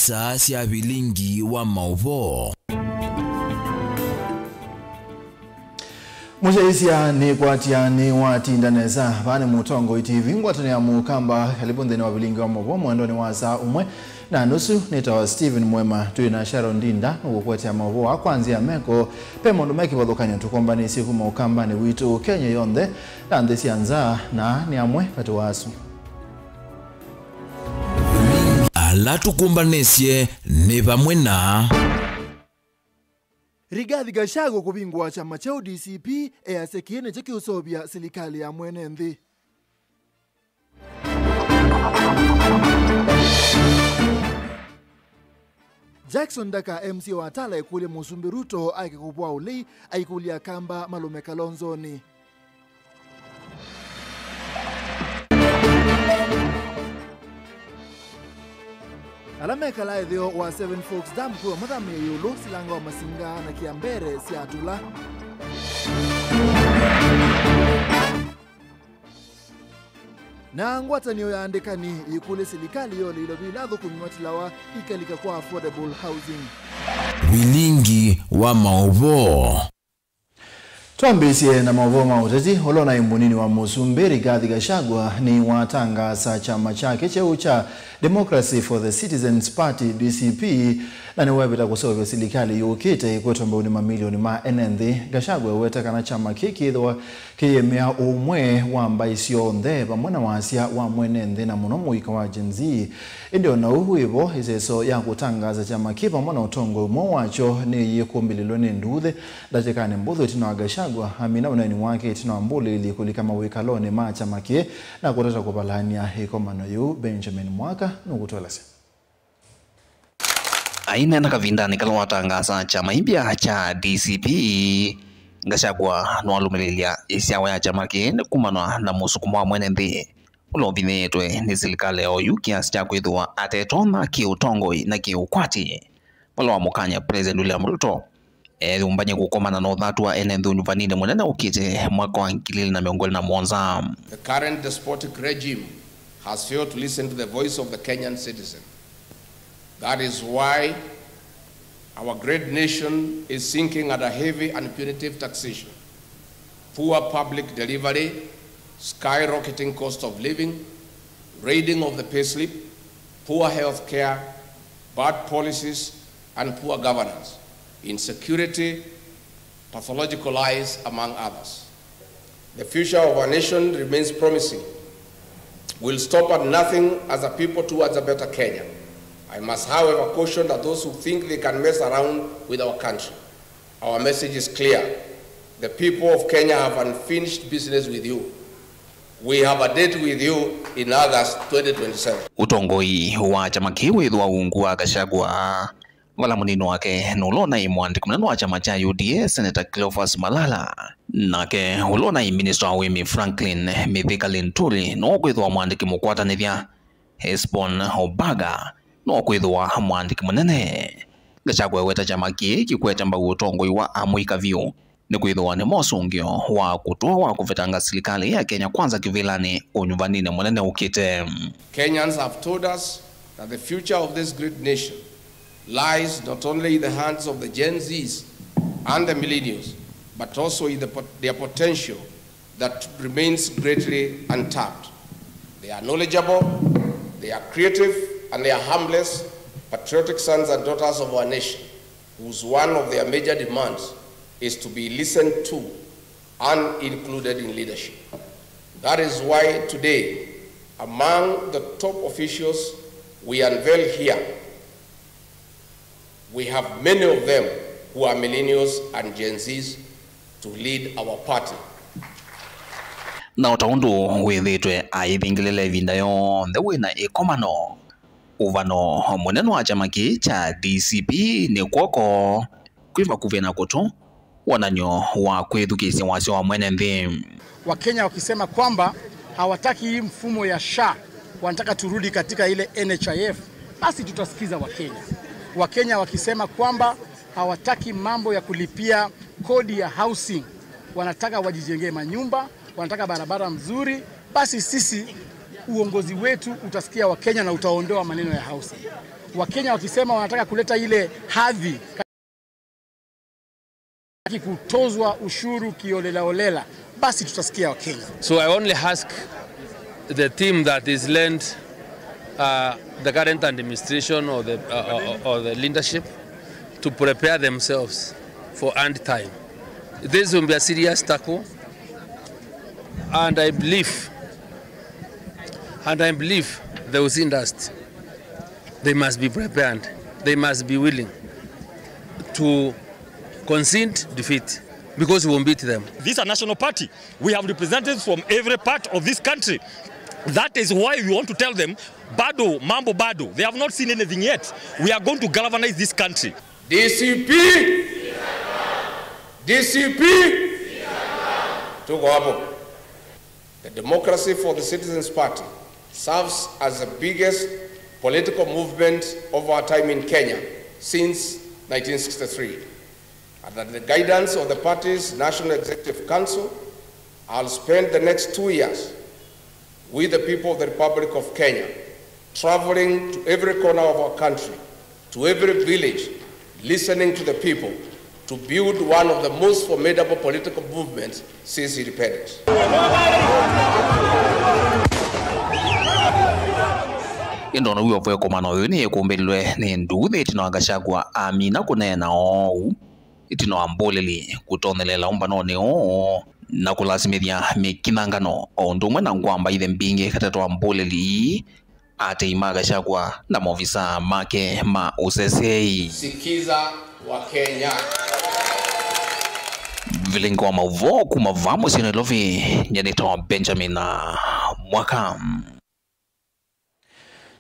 Nisa cia bilingi wa mauvo. Mujaisia ni kwatia ni watindaneza vane mutongo TV ngwatani ya mukamba karibu ndeni wa bilingi wa mauvo mwendo ni waza umwe na nusu nitawa Steven Mwema tuina Sharon Dinda nukukwete ya mauvo wa kwanzia meko pemondo meki wadhukanya tukomba ni siku maukamba ni witu Kenya yonde na ndesi anza na ni amwe kati wasu ala tukumbanesye ni pamwe na Rigathi Gachagua kubingwa chama cha DCP easekiene cha kiusobia serikali ya mwene nthi. Jackson Daka MC wa Atala ikule Musumbi Ruto aikikubwa ulei aikulia kamba Malume Kalonzoni. Alameka laithio wa Seven Forks Dam kuwa madhamia yulu silanga wa Masinga na Kiambere siatula. Na ngwatanio ya andekani ikule serikali yole ilobiladho kunyuatilawa ikalika kwa affordable housing. bilingi wa mauvo. Tuambisie na mauvo mauteti olona imbunini wa Musumbi Rigathi Gachagua ni watangasa chama chake cheu cha Democracy for the Citizens Party DCP na ni webita kusobe serikali yukite ikwetu mbuni mamilioni ma NND. Gachagua wetaka na chama kiki idhwa kiyemea umwe wa mbaisio ndhe pamwana wasia wa mwenende na munomu ikawa jenzi indio na uhuivo iseso ya kutangaza chama kipa mwana utongo umo wacho ni yikumbililoni nduthe dachekane mbudhu itina wa Gachagua amina unani wake itina wa mbuli ili kulikama wikalone ma chama kie na kutata kupalania hikomano yu Benjamin Mwaka nukutolase. Aina na kavindani kala watangasa chama impya cha DCP Gachagua nwalumilia isiawa ya chama kie kumanwa na musukumu wa mwene nthi ulovinetwe ni serikali ya oyu kiasi cha kwithwa atetona kiutongoi na kiukwati wala wa mukanya President William Ruto umbanye kukomana na uthatu wa NND unyuvanine mwenene ukite mwaka wa 2021. The current despotic regime has failed to listen to the voice of the Kenyan citizen. That is why our great nation is sinking under heavy and punitive taxation, poor public delivery, skyrocketing cost of living, raiding of the payslip, poor health care, bad policies, and poor governance, insecurity, pathological lies, among others. The future of our nation remains promising. We'll stop at nothing as a people towards a better Kenya. I must, however, caution that those who think they can mess around with our country. Our message is clear. The people of Kenya have unfinished business with you. We have a date with you in August 2027. Utongoi wa chama kiwithwa ungu wa Gachagua wala munino wake nulona imwandiki mneno wa chama cha UDA Senator Cleophas Malala nake ulona Minister wa Wimi Franklin Mithika Linturi no kwithwa mwandiki mukwatanithia Hesbon Obaga no kwithwa mwandiki munene. Gachagua weta chama kikweta mbagu utongoi wa amuika view ni kwithwa ni mosungio wa kutoa wa kuvitanga serikali ya Kenya kwanza kivilani unyuvanine munene ukite. Kenyans have told us that the future of this great nation lies not only in the hands of the Gen Zs and the millennials, but also in their potential that remains greatly untapped. They are knowledgeable, they are creative, and they are harmless, patriotic sons and daughters of our nation, whose one of their major demands is to be listened to and included in leadership. That is why today, among the top officials we unveil here, we have many of them who are millennials and Gen Zs to lead our party. Na utaundu withitwe aithingilile vinda yonthe wina ikomano uvano munene wa chama cha DCP ni kwoko kwiva kuvena kutu wananyo wa kwithukisya wasio wa mwene nthi. Wakenya wakisema kwamba hawataki hii mfumo ya SHA, wanataka turudi katika ile NHIF, basi tutasikiza Wakenya. Wakenya wakisema kwamba hawataki mambo ya kulipia kodi ya housing, wanataka wajijengee manyumba, wanataka barabara mzuri, basi sisi uongozi wetu utasikia Wakenya na utaondoa maneno ya housing. Wakenya wakisema wanataka kuleta ile hadhi kutozwa ushuru kiolela, basi tutasikia Wakenya. So I only ask the team that is led the current administration or the leadership to prepare themselves for end time. This will be a serious tackle, and I believe those industries, they must be prepared, they must be willing to concede defeat, because we won't beat them. This is a national party. We have representatives from every part of this country. That is why we want to tell them, bado, mambo bado. They have not seen anything yet. We are going to galvanize this country. DCP! DCP! Tuko hapo. The Democracy for the Citizens Party serves as the biggest political movement of our time in Kenya since 1963. Under the guidance of the party's National Executive Council, I'll spend the next 2 years with the people of the Republic of Kenya, traveling to every corner of our country, to every village, listening to the people, to build one of the most formidable political movements since independence. Indono wiyo fwe komano yoni ekumbelwe ni nduthi itino Gachagua amina kunena ou itino amboleli kutonelela umbanone o na kulasimithia mikinangano o ndumwe na ngwamba ithe mbingi katatu amboleli ate ima Gachagua na maofisa make ma usesei. Sikiza wa Kenya. Vilingo wa mauvo kumavamo sinelovi nyanito Benjamin Mwaka.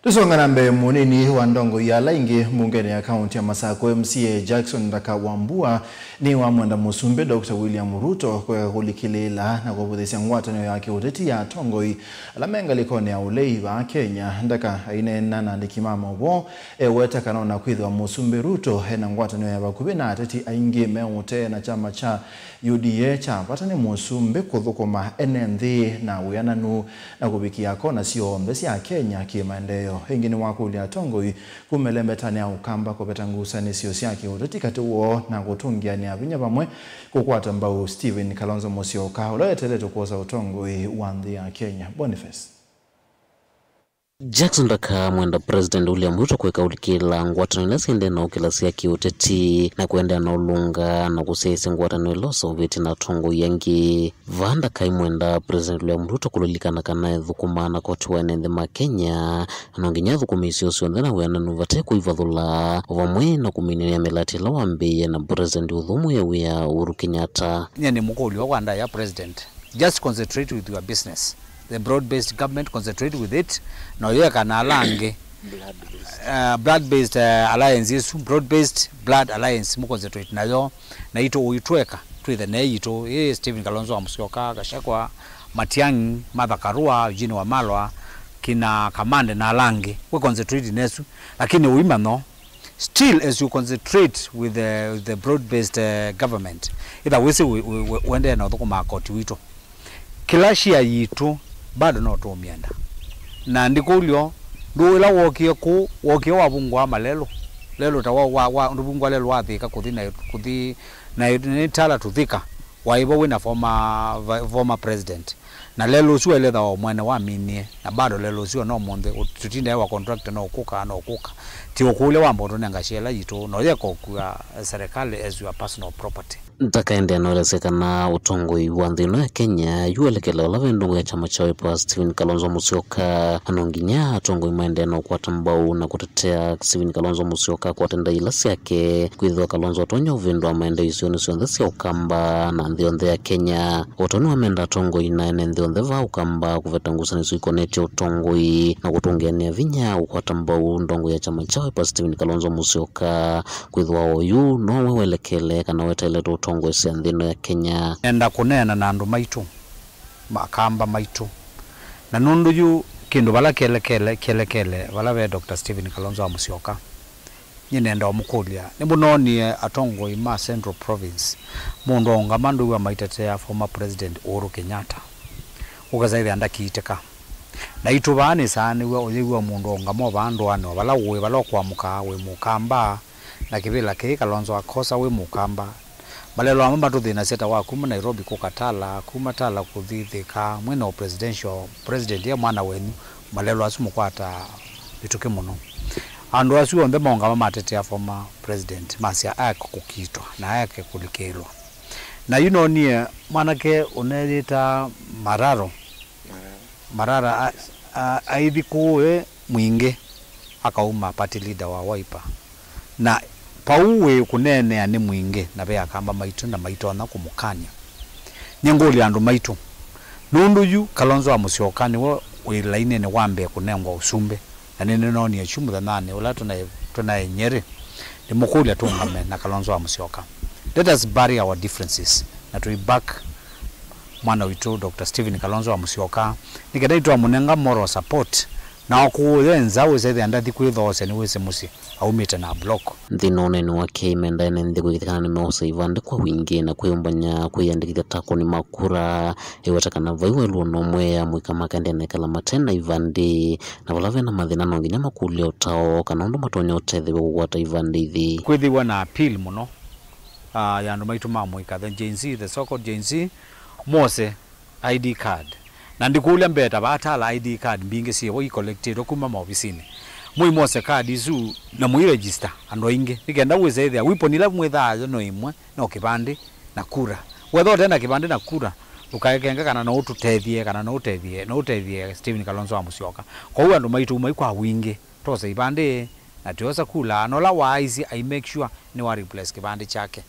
Tusonga nambe munini wa ndongo ya laingi mungene ya kaunti ya Masako MCA Jackson Ndaka Wambua ni wa mwanda musumbe Dr. William Ruto kwa kulikilela na kubuthisia ngwatano yake uteti ya tongoi alamenga likone ya ulei wa Kenya Ndaka inena na ndikimama ubo weta kanona kwithwa musumbe Ruto na ngwatano ya bakubi na ateti aingi meute na chama cha UDA cha patani musumbe kuthukuma NND na uyananu na kubikia kona sio mbesi ya Kenya kimaendeleo hingini wakuli ya tongoi kumelembetani ya ukamba kupetangusa ni sio siaki utetikati uo na kutungia ni avinya bamwe kukwata mbao Stephen Kalonzo Musyoka uloetele tukosa utongoi wandhi ya Kenya. Boniface Jackson Ndaka mwenda President William Ruto kweka ulikila ngwatano inasende na ukilasi ya kiuteti na kuenda na ulunga na kusese ngwatano ilosa uveti na tongo yangi vanda kai mwenda President William Ruto kululikana kana dhukumana kwa tuwa nende ma Kenya anonginya dhukumisio siondena wena nuvate kuivadhula wamwe na kumini ya melati la wambe na President udhumu ya wea Uhuru Kenyatta. Ni mkoli wa wanda ya President, just concentrate with your business. The broad-based government concentrate with it. Now you can alange blood-based alliances, broad-based blood alliance mu concentrate na yo na ito uitweka to the neito Stephen Kalonzo Musyoka Gachagua Matiang'i Martha Karua Eugene Wamalwa kina Kamande na alange we concentrate nesu lakini uima no still as you concentrate with the broad-based government either we wende na thukuma koti wito kilashia yitu bado no to mienda na ndikulyo nduila wokie wabungwa malelo lelo tawa ndubungwa lelo wathika kuthi na nitala tuthika waibo wina former president na lelo sio eletha wa mwana wa minie na bado lelo sio no monde tutinda wa contract no kuka ti okule wa mbondo ngashela yito no yeko kwa serikali as your personal property. Ntakaende anolesekana utongoi wa nthino ya Kenya yuelekela olavendungu ya chama cha Wiper Stephen Kalonzo Musyoka anonginya atongoi maendeno kwa tambau na kutetea Stephen Kalonzo Musyoka kwa tenda ilasi yake kwithwa Kalonzo otonya uvindu wa maende isioni sionthesi ya ukamba na nthionthe ya Kenya otoni wa menda atongoi na ene nthionthe va ukamba kuvetangusa nisu ikoneti utongoi na kutungiania vinya kwa tambau ndongo ya chama cha Wiper Stephen Kalonzo Musyoka kwithwa oyu no welekele kana weteleto tongo sendino ya Kenya enda kunena na andu maitu makamba maitu na nundu yu kindu bala kelekele bala we Dr. Stephen Kalonzo Musyoka nyine enda omukulia nibunoni atongo ima Central Province mundu onga mandu wa maitetea former president Uhuru Kenyatta ukazaidi anda kiiteka na itubane sana we oyewa mundu ngamo bandu ano bala we bala kwa muka we mukamba na kibila ke Kalonzo akosa we mukamba balelo amamba to thina seta wa kuma Nairobi kukatala kumatala kuthithika mwena president ya mwana wenu balelo asumukwata bituke muno andu asu onde monga matete ya former president masia akukitwa na yake kulikelwa na nie manake unelita Marara aithikuwe mwinge akauma party leader wa Wiper na pauwe kunene ni mwinge na be akamba maitu na maito na kumukanya nyengoli andu maitu nundu yu Kalonzo wa Musyoka ni wo wilaine ni wambe kunengwa usumbe na nene noni ya chumu nane ula tuna Nyeri ni mukuli atungame na Kalonzo wa Musyoka. Let us bury our differences na to back mwana witu Dr. Stephen Kalonzo wa Musyoka nikadaitwa munenga moral support na okuyenza wese andathi kwithose ni wese musi aumite na block nthino ni wake imendane ndi kwithikana ni mausa ivande kwa wingi na kuyumbanya kuyandikithia tako ni makura iwatakana vaiwe luono mwe ya mwika makende kala matenda ivande na valave na mathina no nginya makuli otao kana undu matonya otethe gwata ivande ithi kwithiwa na appeal muno ya andu maitu mamwika the Gen Z the so called Gen Z mose ID card na ndikulia mbeta batala ID card mbinge siyo i-collected okuma maofisini mui mose card izu na mui register ando inge nikenda weze ethia wiponila mwethayo no imwe no kibande na kura wetho tena kibande na kura ukaekenga kana no ututethie kana no utethie Stephen Kalonzo wa Musyoka kwa hiyo ando maitu maikwa wingi tose ibande na tiosa kula no la wise I make sure ni wa replace kibande chake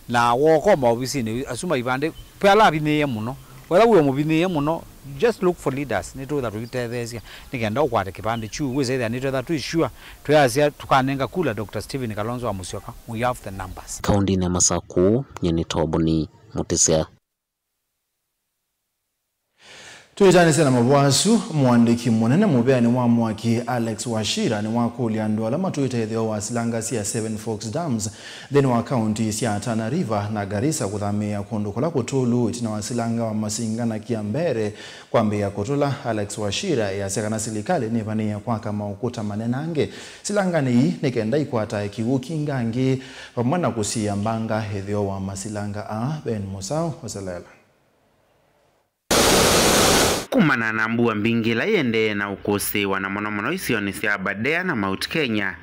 na woko maofisini asuma ibande pala bine muno wala uyo mubine muno just look for leaders nito that we tell this nikenda ukwate kipande chu weze either nito that we sure tuyasia tukanenga kula Dr. Stephen Kalonzo wa Musyoka we have the numbers kaundi na Masaku nyeni Toboni Mutisia Tuitani sena mabwasu mwandiki munene mubeani wa mwaki Alex Wachira ni wakuli andola matuita ithio wa silanga sia 7 Forks Dams then wa county sia Tana River na Garissa kuthamia kundukola kutulu itina wa silanga wa Masinga na Kiambere kwa mbea kutula Alex Wachira ya sekana silikali ni vania kwa kama ukuta manenange silanga ni nikenda ikwata ikiwuki ngangi pamwana kusia mbanga ithio wa masilanga Ben Musau wasalela kumana na mbua mbingila yende na ukose wana mono isioni sia Badea na Mount Kenya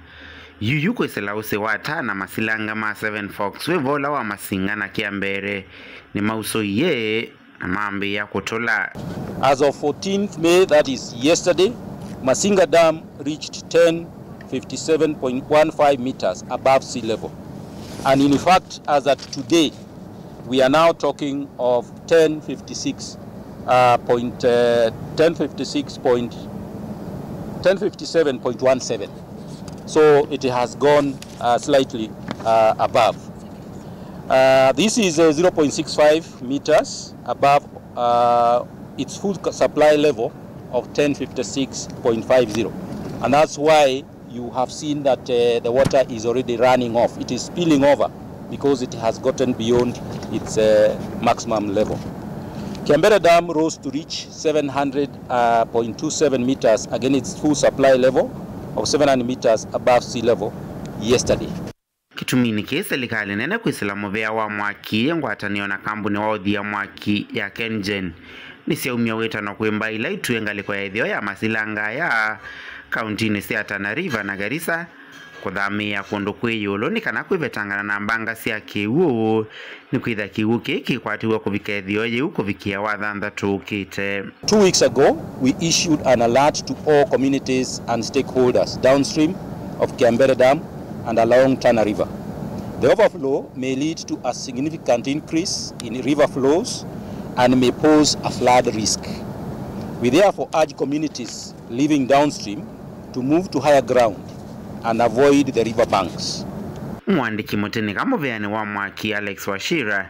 yuyuko iselause wata na masilanga ma 7 Forks wevola wa Masinga na Kiambere ni mauso ye na mambi ya kutola. As of 14th May, that is yesterday, Masinga Dam reached 1057.15 meters above sea level. And in fact, as at today, we are now talking of 1057.17. So it has gone slightly above. This is 0.65 meters above its full supply level of 1056.50. And that's why you have seen that the water is already running off. It is spilling over because it has gotten beyond its maximum level. Kiambere Dam rose to reach 700.27 meters against its full supply level of 700 meters above sea level yesterday. Kitumini ke serikali nene kwisila muvea wa mwaki ngwatanio na kambuni wa udhia mwaki ya KenGen nisiaumia weta na kuemba ila ituengaliko ya idhio ya masilanga ya kauntini sia Tana River na Garissa kuthamia kundukwe yolo ni kana kwivetangana na mbanga sia kiwu ni kwitha kiwu kiki kwatiwa kuvika idhio ye ukuvikia wathantha tukite. 2 weeks ago we issued an alert to all communities and stakeholders downstream of Kiambere Dam and along Tana River. The overflow may lead to a significant increase in river flows and may pose a flood risk. We therefore urge communities living downstream to move to higher ground and avoid the river banks. Mwandiki muteni kamuveani wa mwaki Alex Wachira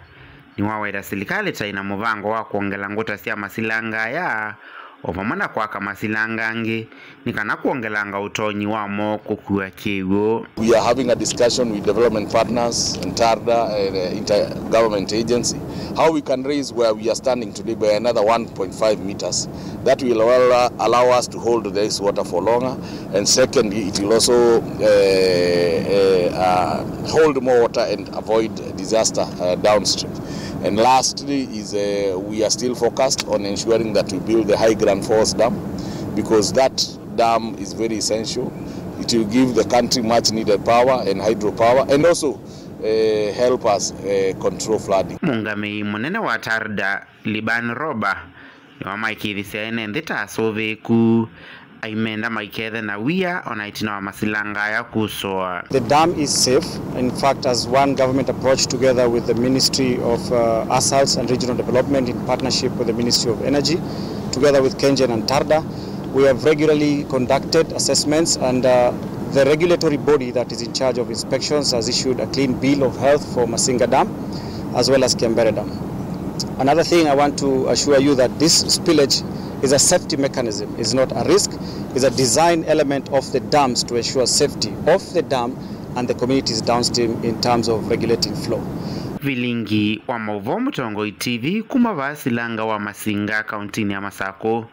ni waweda serikali taina muvango wa kuongela nguta sia masilanga ya ovamana kwaka masilangangi nikana kuongelanga utonyi wamo kukua kiwo. We are having a discussion with development partners and TARDA, intergovernment agency, how we can raise where we are standing today by another 1.5 meters. That will allow us to hold this water for longer, and secondly, it will also hold more water and avoid disaster downstream. And lastly is we are still focused on ensuring that we build the High Grand Force Dam, because that dam is very essential. It will give the country much needed power and hydropower, and also help us control flooding. Mungame munene wa TARDA Liban Roba wa maikithisia ene ndita soveku aimenda maikethe na wia onaitina wa masilanga ya kusoa. The dam is safe. In fact, as one government approach together with the Ministry of Assaults and Regional Development in partnership with the Ministry of Energy, together with KenGen and TARDA, we have regularly conducted assessments, and the regulatory body that is in charge of inspections has issued a clean bill of health for Masinga Dam as well as Kiambere Dam. Another thing I want to assure you that this spillage is a safety mechanism, is not a risk, is a design element of the dams to ensure safety of the dam and the communities downstream in terms of regulating flow. Vilingi wa Mauvo Mutongoi TV kuma vasilanga wa Masinga kauntini ya Masako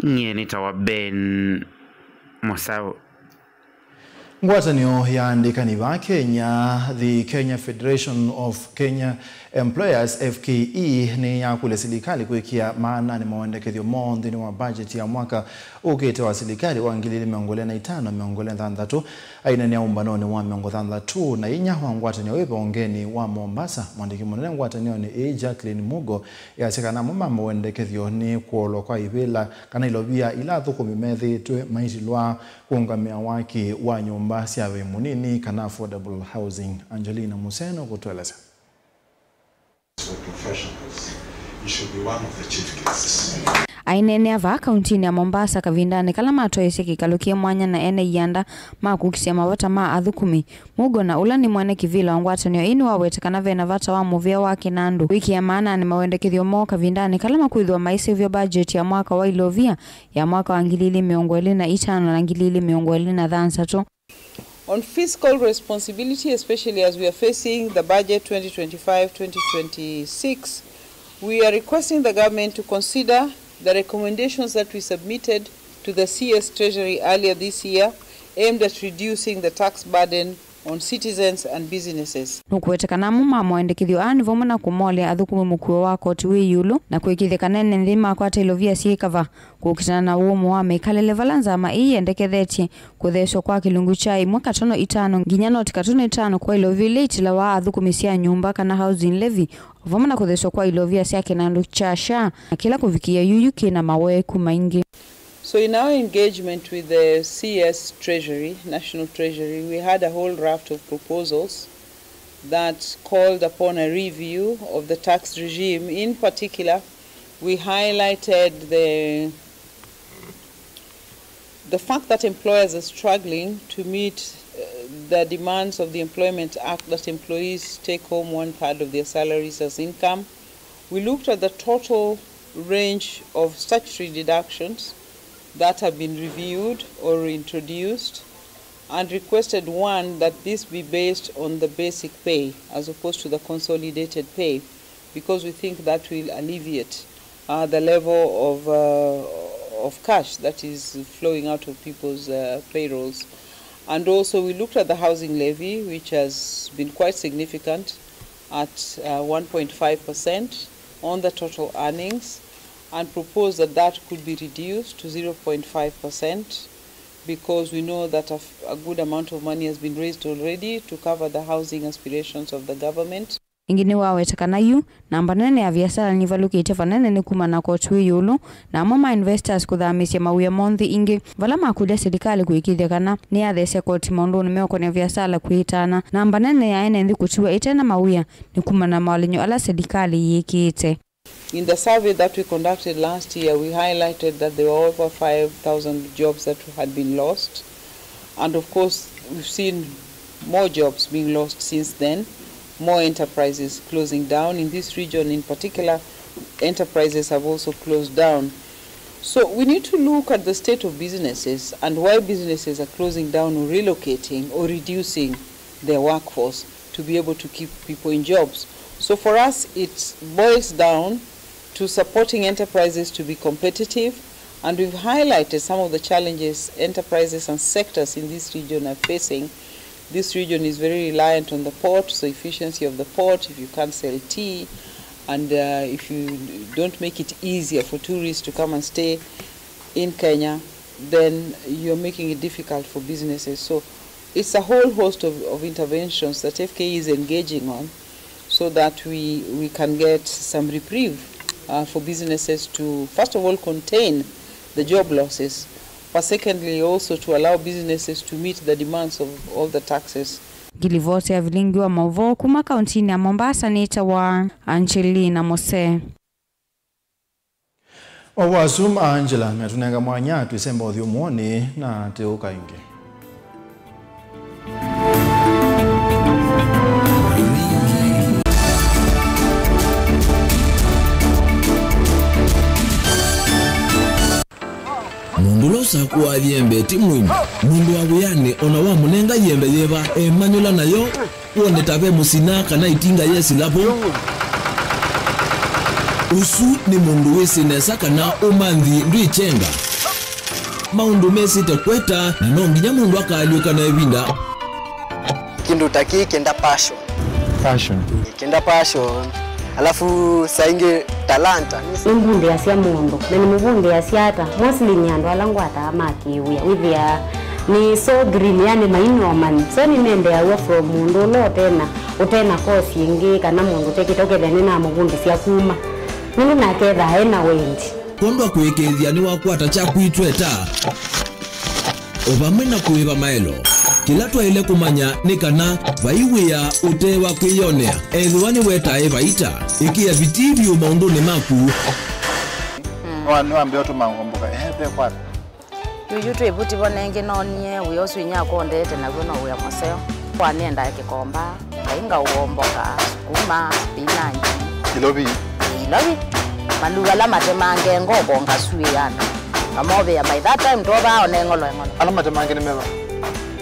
nyenita wa Ben Mosao. Ngwatanio ya andikani wa Kenya, the Kenya Federation of Kenya Employers FKE ni ya kule serikali kuikia maana ni mawendekethio mondhini wa budget ya mwaka ukete wa serikali wa ngilili 2025 aina ni umbanoni wa 2023 na inya wa ngwatanio wepe ongeni wa Mombasa. Mwandiki munene ngwatanio ni Jacqueline Mugo ya sekana mumama wendekethio ni kuolo kwa ibela kana ilobia ila thuku mimethi tue maitilwa kuungamia waki wa nyumba siawe munini kana affordable housing. Angelina Museno kutueleza. For professionals, you should be one of the chief guests. Ainene ava kauntini ya Mombasa kavindane kala matoese kikalukie mwanya na ene yanda makukisia mavata maa athukumi. Mugo na ula ni mwane kivila ngwatanio inu wawetekana vena vata wa muvia wake nandu. Wiki ya maana ni mawendekethio mo kavindane kala makuidhwa maisi hivyo budget ya mwaka wa ilovia ya mwaka wa ngilili 2025 na ngilili 2030. On fiscal responsibility, especially as we are facing the budget 2025-2026, we are requesting the government to consider the recommendations that we submitted to the CS Treasury earlier this year, aimed at reducing the tax burden on citizens and businesses. Nukuwetekana muma mwendekithio ani vomo na kumole athukumi mukua wako tuwe yulu na kuikithekana nendhima kwa tailovia siikava kukitana na uomo wa mekalele valanza ama ii endeketheti kuthesho kwa kilungu chai mwaka 5 nginya noti 5 kwa ilovile itila wa athukumi sia nyumba kana housing levy vomo na kuthesho kwa ilovia sia kinandu chasha na kila kuvikia yuyuki na mawe kumaingi. So in our engagement with the CS Treasury, National Treasury, we had a whole raft of proposals that called upon a review of the tax regime. In particular, we highlighted the fact that employers are struggling to meet the demands of the Employment Act that employees take home 1/3 of their salaries as income. We looked at the total range of statutory deductions that have been reviewed or introduced and requested one that this be based on the basic pay as opposed to the consolidated pay, because we think that will alleviate the level of cash that is flowing out of people's payrolls. And also we looked at the housing levy, which has been quite significant at 1.5% on the total earnings, and proposed that that could be reduced to 0.5% because we know that a good amount of money has been raised already to cover the housing aspirations of the government. Ingine wawetekana yu namba nene ya biashara ni valukite fanene ni kumana kwa tuwe yulu na mama investors kuthamisya mawia monthi ingi vala makulia serikali kuikithekana ni ya these koti maundu ni meoko ni biashara kuhitana namba nene ya ene ndi kutua itena mawia ni kumana mawalinyo ala serikali yikite. In the survey that we conducted last year, we highlighted that there were over 5,000 jobs that had been lost. And of course, we've seen more jobs being lost since then, more enterprises closing down. In this region in particular, enterprises have also closed down. So we need to look at the state of businesses and why businesses are closing down or relocating or reducing their workforce to be able to keep people in jobs. So for us, it boils down to supporting enterprises to be competitive, and we've highlighted some of the challenges enterprises and sectors in this region are facing. This region is very reliant on the port, so efficiency of the port, if you can't sell tea, and if you don't make it easier for tourists to come and stay in Kenya, then you're making it difficult for businesses. So it's a whole host of interventions that FKE is engaging on so that we can get some reprieve for businesses to, first of all, contain the job losses, but secondly also to allow businesses to meet the demands of all the taxes. Gilivoti ya vilingi wa Mauvoo kuma kauntini ya Mombasa ni wa Angelina Mose. Owasum Angela metunenga mwanya tuisemba odhi umuoni na teuka ingi. Mundu losa kuwa yembe timwini. Mundu wabuyane ona wa munenga yembe yeba manyola nayo uone tabe musina kana itinga yesi lapo. Usu ni mundu wesinesa kana umandhi ndwichenga. Maundu mesi tekweta na nonginya mundu akaliuka na ebinda. Kindu taki kenda passion. Kenda passion. Alafu sainge talanta. Mbunde ya siya mundu. Na ni mbunde ya siyata. Mostly nyando alangu atamakiwia. Withia ni so green yani mainoman. So ni mende ya uwa from mundu lo tena. Utena kosi ingi kana mundu tekitoke dene na mbunde siya kuma. Mundu na ketha haina wendi. Kondo kuwekethia ni wakwata cha kuitweta. Obamena kuiba maelo. Kila twaile kumanya ni kana vaiwea utewa kwiyonea. Edhiwani wetae vaita. Ikia vitivyo maundoni maku. Wambe otu mangomboka. Hebe kwa. Yujutu ebuti bonenge nonye uyosu inyako ondete na gono uya maseo. Kwa nienda kikomba. Kainga uomboka. Sukuma. Spinach. Ilobi. Maluga la matemange ngobo ngasuye yana. Amobe ya by that time toba onengolo engolo. Ala matemange ni meba.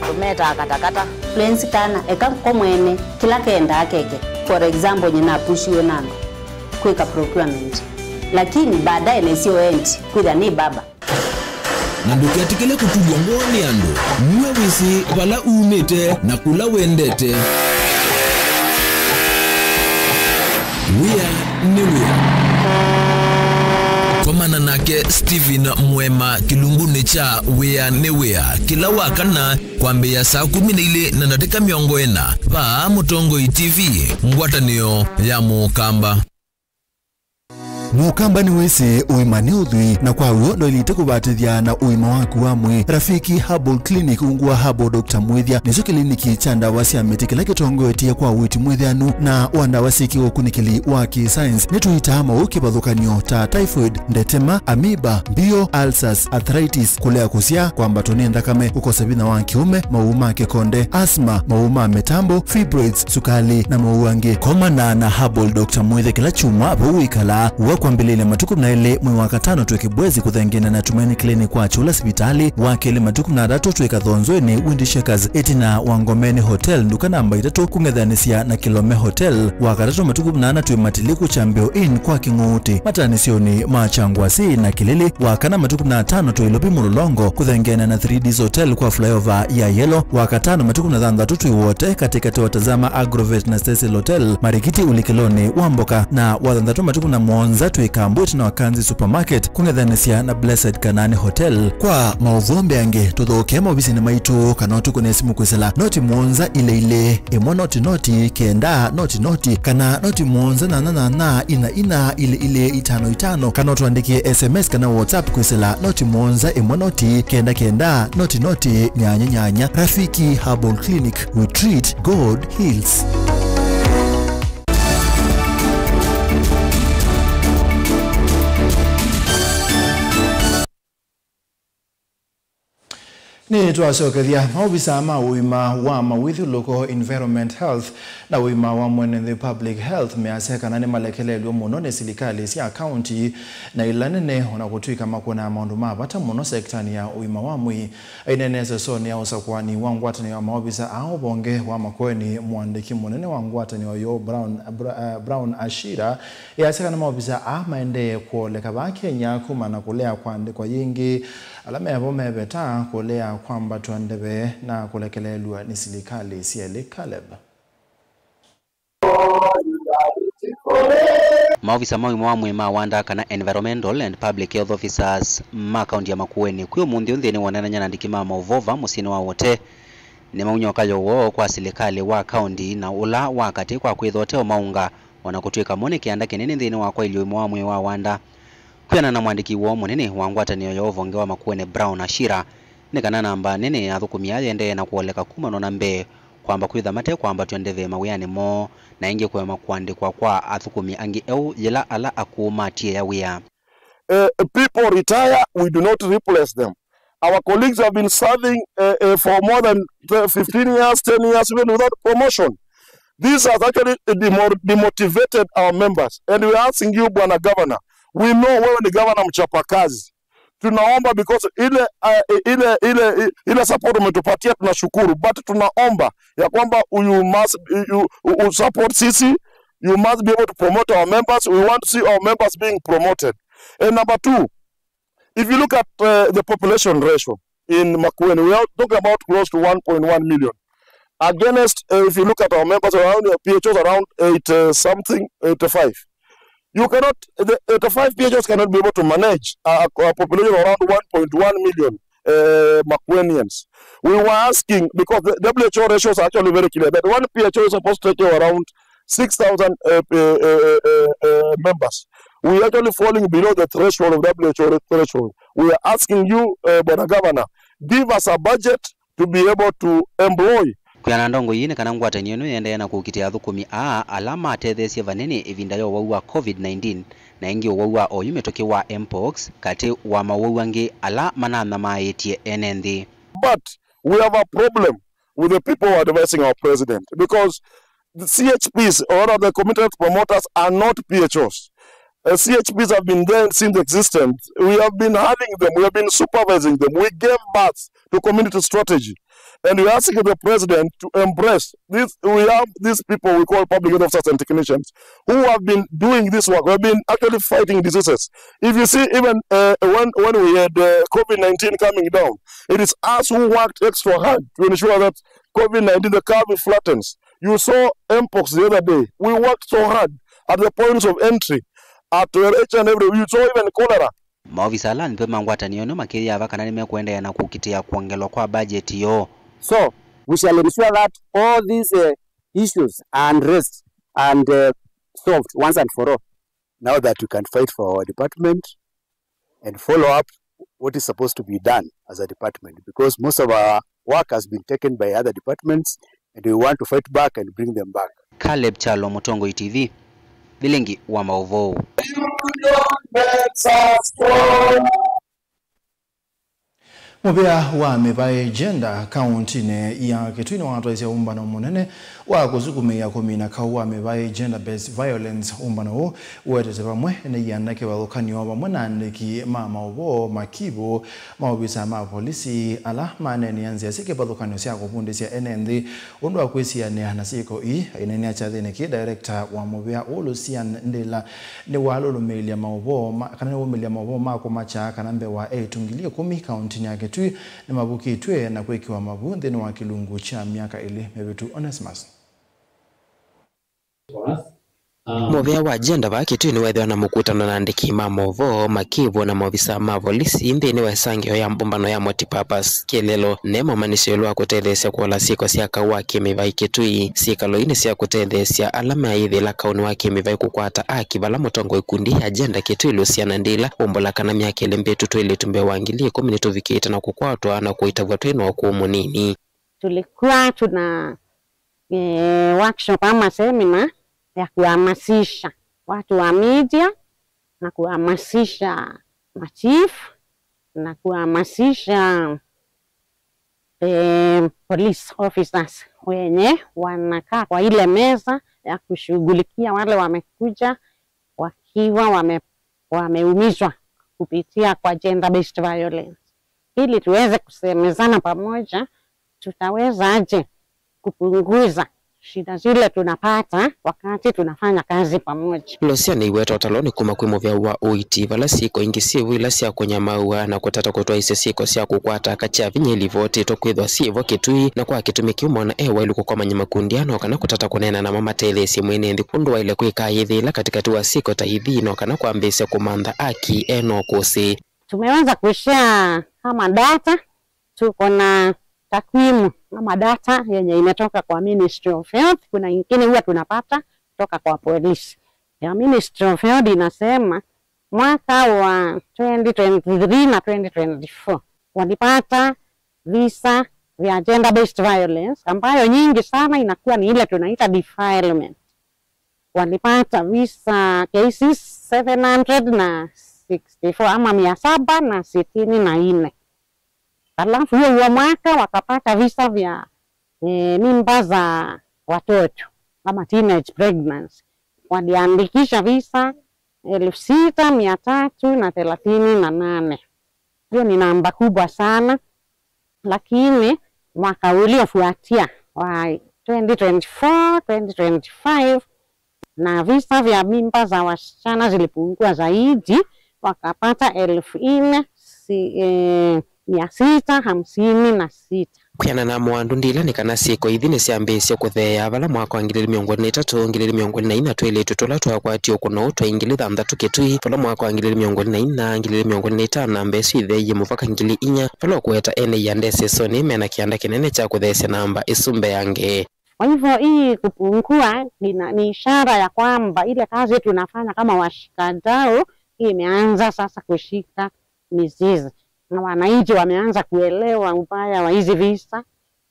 Tumeta katakata. Plans kana eka komwene kila kenda akeke. For example nyina pushiwe nano. Kuweka procurement. Lakini baadaye na sio end kuja ni baba. Nanduki atikele kutugwa ngoni ando. Mwe wisi wala umete na kula wendete. Wea ni wea. Komana nake Steven Mwema kilunguni cha wea ni wea. Kila wakana kwa mbeya saa 12 na nateka miongo ena. Paa Mutongo TV ngwatanio ya Mukamba. Mukamba ni wese uimane udhui na kwa uondo ilite kubatithia na uima waku wa mwe. Rafiki Herbal Clinic ungua Herbal Dr. Mwithia nizo kliniki chanda wasi ametikila kitongo etia kwa uiti mwithianu na wanda wasiki ukunikili waki science. Netu itama ukibadhukanio ta typhoid, ndetema, amoeba, bio, ulcers, arthritis, kulea kusia kwa mbatoni ndakame, ukosabina wa kiume, mauma kekonde, asma, mauma metambo, fibroids, sukali na mauange. Komana na Herbal Dr. Mwithia kila chuma uikala kwa mbelele matuku na ile mwe waka 5 tuweke bwezi kuthengena na Tumaini Clinic kwa chula hospitali wakele matuku na 3 tuweka dhonzweni Windy Shakers etina Wangomeni Hotel nduka namba 3 kungethanisia na Kilome Hotel waka 3 matuku na 4 tuwe matiliku Chambeo Inn kwa Kinguti matanisioni Machangwasi na Kilili waka na matuku na 5 tuwe Ilobi Mulolongo kuthengena na 3Ds Hotel kwa flyover ya Yellow waka 5 matuku na 3 tuwe wote katika watazama Agrovet na Cecil Hotel Marikiti Ulikiloni Wamboka na wadhandatu matuku na Monza tuikambuti na Wakanzi Supermarket kungethanisia na Blessed Kanani Hotel kwa mauvombe yange tuthokema obisi ni maitu kanotu kune simu kwisela noti Monza ile emo noti kenda noti kana noti Monza na ina ile 55 kanotu andike SMS kana WhatsApp kwisela noti Monza emo noti kenda noti nyanya. Rafiki Herbal Clinic, we treat, God heals. Ni twacokethia maobisa ma uima wa mawithi local environment health na uima wa mwene public health measekana ni malekelelwe muno ni silikali cia county na ilanene ona gutwika makona maundu ma bata muno sektani ya uima wa mwi aineneze soni ya usakwani wa ngwatani wa maobisa ao bonge wa makweni mwandiki munene wa ngwatani wa yo Brown Ashira yasekana maobisa maende kuoleka ba Kenya kumana kulea kwa yingi alame abome beta kulea kwamba tuandebe na kulekelelwa ni silikali siele Caleb. Maofisa wa mwema wanda kana environmental and public health officers ma county ya Makueni kuyo mundi unthini wanananya na ndikima mauvova musini wa wote ni maunyoka yowo kwa silikali wa county na ula wakati kwa kwithoteo maunga wanakutwika mone kianda kinene nthini wa kwa ilio wa mwe wa wanda kuyana na mwandiki wo munene wa ngwatanio ya uvonge wa Makueni Brown Ashira nikana namba nene ya thukumia yende na kuoleka kumano na mbe kwamba kwitha mate kwamba twendeve mawiyani mo na ingi kwa makwandikwa kwa athukumi angi eu yela ala akumatie ya wia. People retire, we do not replace them. Our colleagues have been serving for more than 15 years, 10 years even without promotion. This has actually demotivated our members, and we are asking you, Bwana Governor, we know wewe ni governor mchapakazi. Tunaomba because ile support umetupatia tunashukuru, but tunaomba ya kwamba you must support sisi, you must be able to promote our members. We want to see our members being promoted. And number two, if you look at the population ratio in Makueni, we are talking about close to 1.1 million. Against, if you look at our members around PHOs around 85. You cannot, the 5 PHOs cannot be able to manage a population around 1.1 million Makuenians. We were asking, because the WHO ratios are actually very clear, that one PHO is supposed to take around 6,000 members. We are actually falling below the threshold of WHO threshold. We are asking you, Bwana Governor, give us a budget to be able to employ. Kuyana ndongo yine kana ngwatanio no yende na kukitia thukumi alama atethesie vanene ivinda yo wa COVID-19 na ingi wa oyumetoke wa mpox kati wa mawuangi ala manana maetie NND. But we have a problem with the people who are advising our president, because the CHPs or the committed promoters are not PHOs. CHPs have been there since existence. We have been having them, we have been supervising them. We gave birth to community strategy. And we are asking the president to embrace this. We have these people we call public health officers and technicians who have been doing this work. We have been actually fighting diseases. If you see, even when we had COVID-19 coming down, it is us who worked extra hard to ensure that COVID-19, the curve flattens. You saw mpox the other day. We worked so hard at the points of entry, at each and every. You saw even cholera. Maofisa la nipe mangwatanio no makiria avakana nimekuendea na kukitia kuongelwa kwa budget yo. So we shall ensure that all these issues are addressed and solved once and for all. Now that we can fight for our department and follow up what is supposed to be done as a department, because most of our work has been taken by other departments and we want to fight back and bring them back. Caleb Chalo, Mutongo TV, Vilengi wa Mauvou. Mubea wa mebae jenda county ne ya Kitui watu isia umbano munene wa kuzukumia kumina kawa mebae gender based violence umbano uwete tebamwe ne yanake walokani wa mwana ndeki mama obo makibo maobisa ma polisi ala manene yanzi asike balokani sia kupunde sia NND undwa kwesi ne hanasiko inene acha ne ki director wa mubea Olusian ndela ne walolo melia maobo kana wo melia maobo mako macha kanambe wa tungilie kumi county yake tu ni mabuki tue na kwekiwa mabu ndeni wa kilungu cha miaka ili mebetu Onesimus. Muvea wa agenda baki tu ni wethe na mukutano na ndiki mamovo makibo na mavisa ma polisi ndeni wa sangio ya mbombano ya multipurpose kelelo nemo manisho lwa kutethesia kwa lasiko sia kawa kimivai kitui sikalo ine sia kutethesia alama ithi la kauni wa kimivai kukwata akibala mutongo ikundi agenda kitui Luciana Ndila umbola kana miaka ile mbetu tu ile tumbe wangilie 10 tuvikita na kukwatwa na kuitavwa tweno wa kumunini. Tulikuwa tuna workshop ama seminar ya kuhamasisha watu wa media na kuhamasisha machief na kuhamasisha police officers wenye wanakaa kwa ile meza ya kushughulikia wale wamekuja wakiwa wameumizwa kupitia kwa gender based violence, ili tuweze kusemezana pamoja tutaweza aje kupunguza shida zile tunapata wakati tunafanya kazi pamoja. Losia ni weta utaloni kuma kwimo vya wa oiti vala siko ingisi wila sia kunyamaua na kutata kutoa isesiko sia kukwata kacha vinyeli vote tokwithwa sivo kitui na kwa kitumiki umona ewa iluko kwa manyama kundiano kana kutata kunena na mama telesi mwene ndi kundwa ile kuika yithila katikati wa siko taidhi no kana kwa mbese kumanda aki eno kusi. Tumeanza kushare kama data, tuko na takwimu kama data yenye imetoka kwa Ministry of Health, kuna nyingine huwa tunapata kutoka kwa polisi. Ya Ministry of Health inasema mwaka wa 2023 na 2024 walipata visa vya gender based violence ambayo nyingi sana inakuwa ni ile tunaita defilement. Walipata visa cases 764 ama 764. Alafu huo mwaka wakapata visa vya mimba za watoto kama teenage pregnancy. Waliandikisha visa 6,338. Hiyo ni namba kubwa sana, lakini mwaka uliofuatia wa 2024, 2025 na visa vya mimba za wasichana zilipungua zaidi, wakapata 4,656. Kuyana na mwandu ndila ni kana siko idhini siambesya kuthea vala mwaka wa 2023 2024 twele tutola twakwatio kuno utwa ingili thanthatu kitui vala mwaka wa 2024 2025 mbesi itheye muvaka 4 vala kueta ene ya ndese soni mena kianda kinene cha kuthesya namba isumbe yange. Kwa hivyo hii kupungua ni ishara ya kwamba ile kazi tunafanya kama washikadau imeanza sasa kushika mizizi. Na wananchi wameanza kuelewa ubaya wa hizi visa.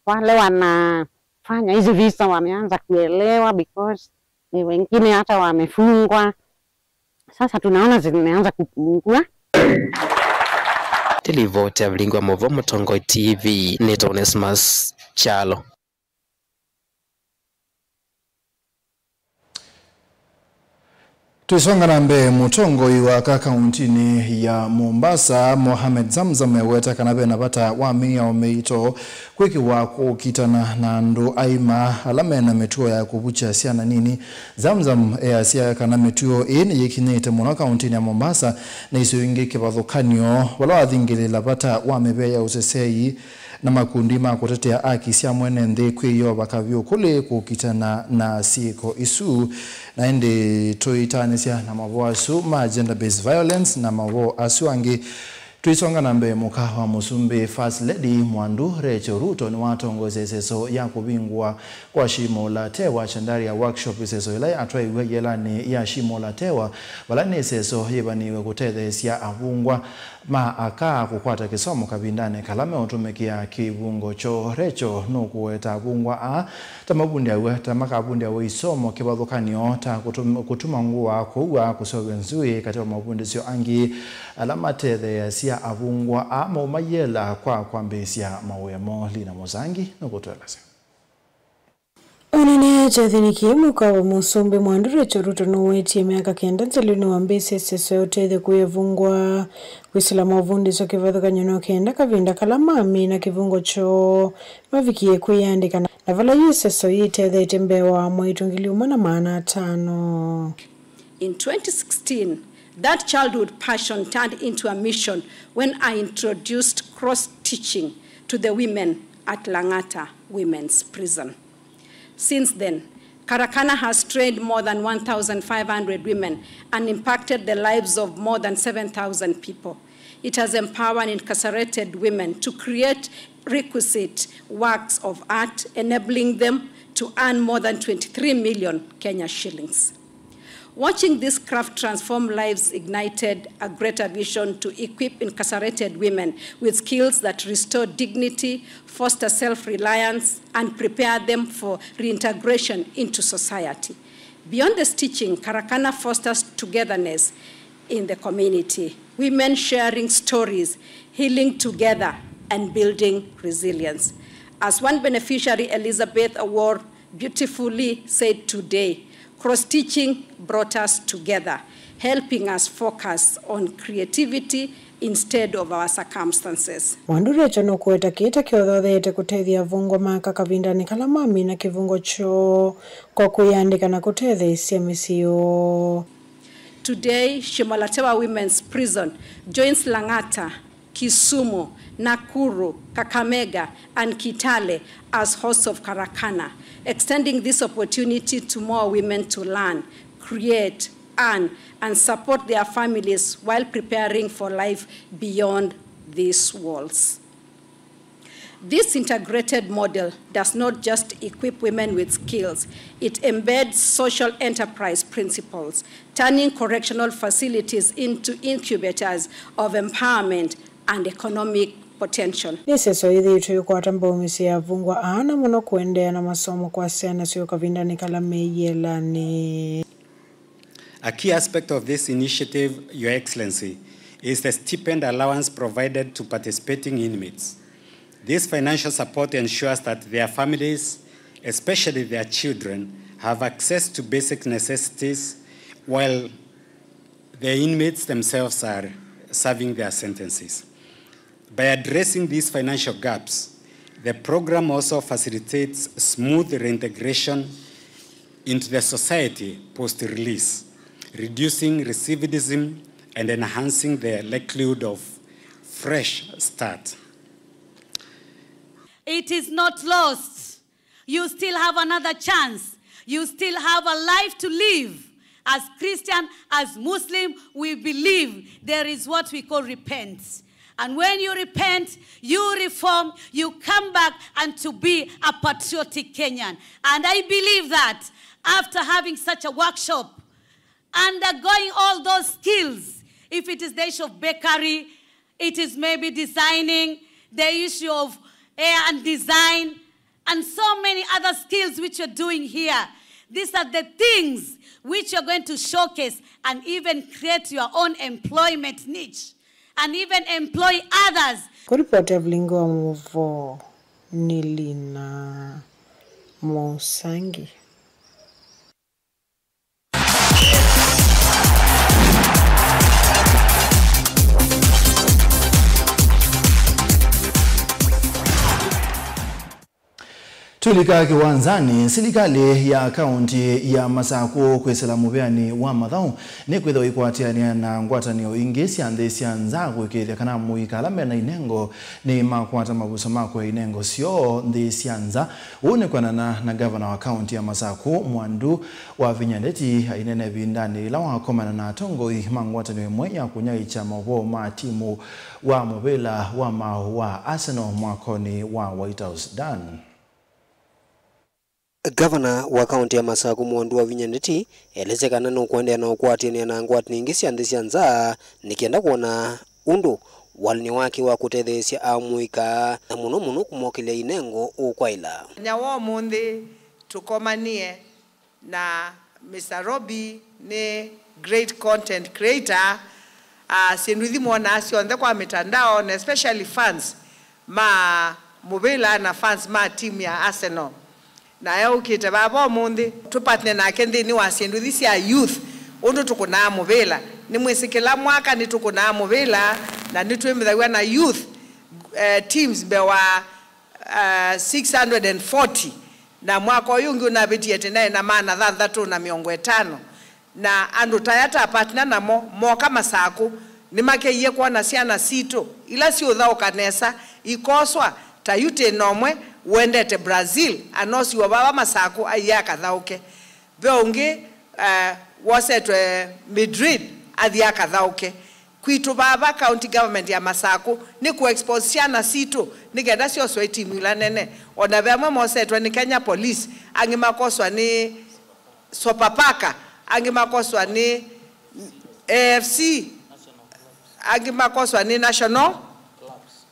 Wale wanafanya hizi visa wameanza kuelewa because wengine hata wamefungwa. Sasa tunaona zimeanza kupungua. Televote Avlingwa Movo Mutongo TV Neto Onesmus Chalo. Tuisonga na mbe Mutongo wa kaunti ya Mombasa Mohamed Zamzam eweta kanabe napata wamia omeito kweki wako kitana na ndo aima alame na metuo ya kubucha siana nini Zamzam siya kana metuo eni yekinete mwana kaunti ya Mombasa na iso inge kebadhokanyo wala wathingili lapata wamebe ya usesei na makundi makutetea aki sia mwene nde kweyo bakavyo kule kukitana na siko isu na ende toitanesia na mavo asu ma gender based violence na mavo asu angi tuisonga na mbe mukawa Musumbi First Lady Mwandu Rachel Ruto ni watongoze seso ya kubingwa kwa shimo la tewa chandari ya workshop seso ila atwa iwe yelani ya shimo la tewa balani seso yebaniwe kutethesia avungwa ma aka kukwata kisomo kabindane kalame otumekia kibungo cho Rachel no kuweta avungwa a tamabundi awe tamakabundi awe isomo kibadhokanio ta kutuma nguwa kuwa kusoga nzui katika mabundi sio angi alama tethe sia avungwa ama mayela kwa mbesia mawemo lina mozangi nokutwelase Onene chathini muka wa Musumbi Mwandu Rachel Ruto no wetie miaka kenda nzalini wa mbese seso yote the kuyevungwa kwisila mavundi so kivadhuka nyono kenda kavinda kalamami na kivungo cho mavikie kuyandika na vala yu seso yite the itembewa mwitungili umana maana 5. In 2016, that childhood passion turned into a mission when I introduced cross-teaching to the women at Langata Women's Prison. Since then, Karakana has trained more than 1,500 women and impacted the lives of more than 7,000 people. It has empowered incarcerated women to create requisite works of art, enabling them to earn more than 23 million Kenya shillings. Watching this craft transform lives ignited a greater vision to equip incarcerated women with skills that restore dignity, foster self-reliance, and prepare them for reintegration into society. Beyond this teaching, Karakana fosters togetherness in the community, women sharing stories, healing together, and building resilience. As one beneficiary, Elizabeth Award, beautifully said today, cross-teaching brought us together, helping us focus on creativity instead of our circumstances. Mwanduri achano kuweta kita kiothothete kutethia vungwa maka kavindani kalamami na kivungo cho kwa kuyandika na kutethesia misio. Today, Shimalatewa Women's Prison joins Langata, Kisumu, Nakuru, Kakamega, and Kitale as hosts of Karakana, extending this opportunity to more women to learn, create, earn, and support their families while preparing for life beyond these walls. This integrated model does not just equip women with skills, it embeds social enterprise principles, turning correctional facilities into incubators of empowerment and economic potential. Niseso ithi tuyukwata mbomisi ya vungwa ana muno kuendea na masomo kwa siana siyo kavindani kalameyelani. A key aspect of this initiative, Your Excellency, is the stipend allowance provided to participating inmates. This financial support ensures that their families, especially their children, have access to basic necessities while the inmates themselves are serving their sentences. By addressing these financial gaps, the program also facilitates smooth reintegration into the society post-release, reducing recidivism and enhancing the likelihood of fresh start. It is not lost. You still have another chance. You still have a life to live. As Christian, as Muslim, we believe there is what we call repent. And when you repent, you reform, you come back and to be a patriotic Kenyan. And I believe that after having such a workshop, undergoing all those skills, if it is the issue of bakery, it is maybe designing, the issue of air and design, and so many other skills which you're doing here. These are the things which you're going to showcase and even create your own employment niche and even employ others. Kuripoti Evelyn Muvo Nilina Mosangi. Tulika kiwanzani, serikali ya kaunti ya Masako kwesela mubeani wa mathau ni kwitho ikwatiania na ngwatanio ingi cianthi cianza gwikithia kana muikalame na inengo ni makwata mabuso makwa inengo sio nthi cianza une kwanana na governor wa kaunti ya Masako Mwandu wa Vinyandeti ainene bindani ila wakomana na tongo mangwatanio imwe ya kunyaicha mabo ma timu wa mobela wa Arsenal mwakoni wa White House Dan. Governor wa kaunti ya Masako Mwandu wa Vinyandeti elezekana no kwendea na kwatiania na ngwati ningi cianthi cianza nikienda kuona undu walini wake wa kutethesia amuika na muno kumokilia inengo ukwaila. Nyawo mundi tukomanie na Mr. Robbie ni great content creator sinuthi mwana asionde kwa mitandao na especially fans ma mobila na fans ma team ya Arsenal. Na ya ukite baba mundi tupatne na kende ni wasendu this ya youth undu tukuna mobila ni mwesikila mwaka ni tukuna mobila na nitwemithagwa na youth teams bewa 640 na mwaka oyungi unabitie tena na maana thathatu na miongo 5 na andu tayata partner na mo kama Masako ni makeiye kuona ciana sito ila si uthao kanesa ikoswa tayute nomwe wendete Brazil anosi wa baba Masako ayaka thauke beonge wasetwe Madrid adhiaka thauke kwitu baba county government ya Masako ni ku expose ciana sito nigenda cio so timu ila nene ona bemwe mosetwe ni Kenya Police angimakoswa ni Sopapaka angimakoswa ni AFC angimakoswa ni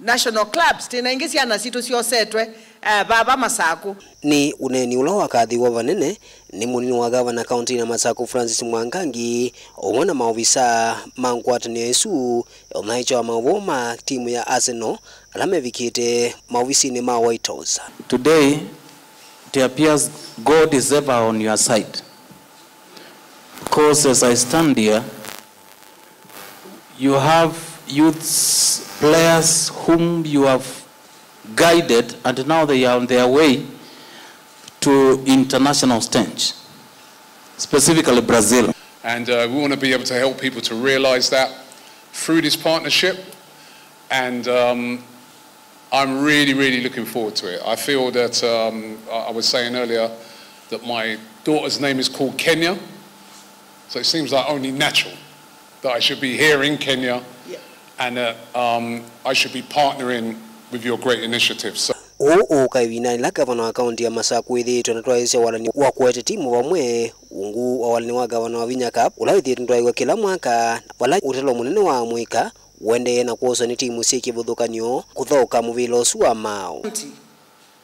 national clubs tena ingisi ana sito sio setwe baba Masaku. Ni uneni ula wakathi wa vanene ni munini wa gavana kaunti na Masaku Francis Mwangangi omwana maofisa mangwatanio Yesu onaicho wa mavoma timu ya Arsenal alamevikite maofisini ma White House. Today it appears God is ever on your side, because as I stand here you have youths, players whom you have guided, and now they are on their way to international stage, specifically Brazil. And we want to be able to help people to realize that through this partnership, and I'm really looking forward to it. I feel that, I was saying earlier that my daughter's name is called Kenya, so it seems like only natural that I should be here in Kenya, and that I should be partnering with your great initiatives. Kaivina ila gavana wa kaunti ya Masaku ithitwe na twaisya walani wa kuete timu vamwe ungu wa walani wa gavana wa Vinya Cup ula ithitwe twaiwa kila mwaka wala utelo munene wa mwika wende na kuosa ni timu sikivuthukanio kuthoka muvilo suwa mao.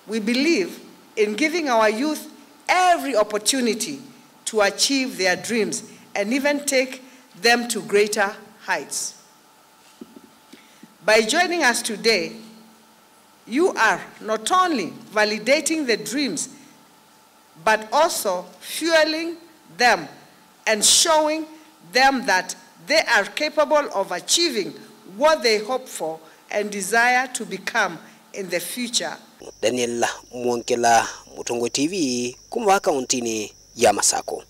We believe in giving our youth every opportunity to achieve their dreams and even take them to greater heights. By joining us today, you are not only validating the dreams, but also fueling them and showing them that they are capable of achieving what they hope for and desire to become in the future. Daniela Mwankela, Mutongo TV, kumwa kauntini ya Masako.